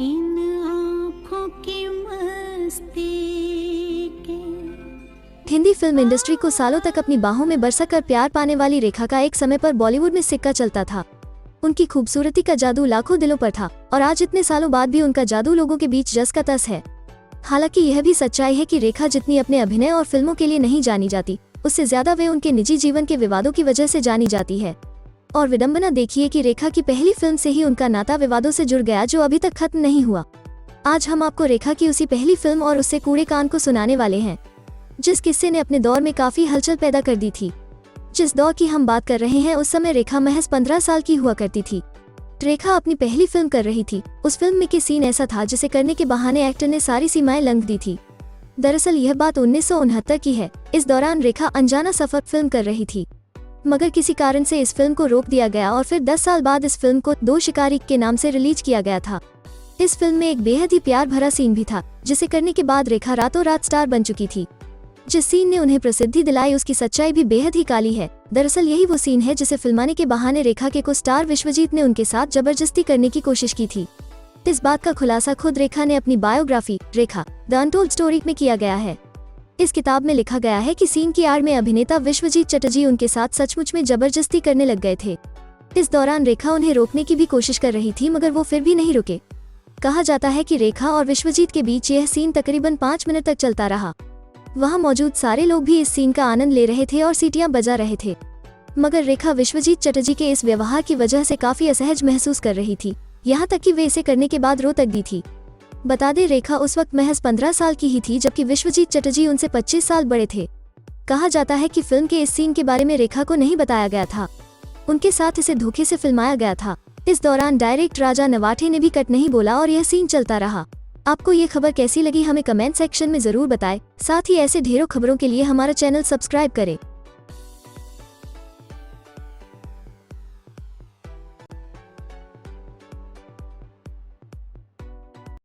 इन आँखों की मस्ती के। हिंदी फिल्म इंडस्ट्री को सालों तक अपनी बाहों में बरसा कर प्यार पाने वाली रेखा का एक समय पर बॉलीवुड में सिक्का चलता था। उनकी खूबसूरती का जादू लाखों दिलों पर था और आज इतने सालों बाद भी उनका जादू लोगों के बीच जस का तस है। हालांकि यह भी सच्चाई है कि रेखा जितनी अपने अभिनय और फिल्मों के लिए नहीं जानी जाती, उससे ज्यादा वे उनके निजी जीवन के विवादों की वजह से जानी जाती है। और विडंबना देखिए कि रेखा की पहली फिल्म से ही उनका नाता विवादों से जुड़ गया, जो अभी तक खत्म नहीं हुआ। आज हम आपको रेखा की उसी पहली फिल्म और उससे कूड़े कान को सुनाने वाले हैं, जिस किस्से ने अपने दौर में काफी हलचल पैदा कर दी थी। जिस दौर की हम बात कर रहे हैं, उस समय रेखा महज 15 साल की हुआ करती थी। रेखा अपनी पहली फिल्म कर रही थी। उस फिल्म में के सीन ऐसा था जिसे करने के बहाने एक्टर ने सारी सीमाएं लंघ दी थी। दरअसल यह बात 1969 की है। इस दौरान रेखा अनजाना सफर फिल्म कर रही थी, मगर किसी कारण से इस फिल्म को रोक दिया गया और फिर 10 साल बाद इस फिल्म को दो शिकारी के नाम से रिलीज किया गया था। इस फिल्म में एक बेहद ही प्यार भरा सीन भी था, जिसे करने के बाद रेखा रातों रात स्टार बन चुकी थी। जिस सीन ने उन्हें प्रसिद्धि दिलाई, उसकी सच्चाई भी बेहद ही काली है। दरअसल यही वो सीन है जिसे फिल्माने के बहाने रेखा के को स्टार विश्वजीत ने उनके साथ जबरदस्ती करने की कोशिश की थी। इस बात का खुलासा खुद रेखा ने अपनी biography Rekha the untold story में किया गया है। इस किताब में लिखा गया है कि सीन की आड़ में अभिनेता विश्वजीत चटर्जी उनके साथ सचमुच में जबरदस्ती करने लग गए थे। इस दौरान रेखा उन्हें रोकने की भी कोशिश कर रही थी, मगर वो फिर भी नहीं रुके। कहा जाता है कि रेखा और विश्वजीत के बीच यह सीन तकरीबन 5 मिनट तक चलता रहा। वहां मौजूद सारे लोग भी इस सीन का आनंद ले रहे थे और सीटियां बजा रहे थे, मगर रेखा विश्वजीत चटर्जी के इस व्यवहार की वजह से काफी असहज महसूस कर रही थी, यहाँ तक कि वे इसे करने के बाद रो तक दी थी। बता दें, रेखा उस वक्त महज 15 साल की ही थी, जबकि विश्वजीत चटर्जी उनसे 25 साल बड़े थे। कहा जाता है कि फिल्म के इस सीन के बारे में रेखा को नहीं बताया गया था, उनके साथ इसे धोखे से फिल्माया गया था। इस दौरान डायरेक्टर राजा नवाठे ने भी कट नहीं बोला और यह सीन चलता रहा। आपको ये खबर कैसी लगी, हमें कमेंट सेक्शन में जरूर बताएं। साथ ही ऐसे ढेरों खबरों के लिए हमारा चैनल सब्सक्राइब करें।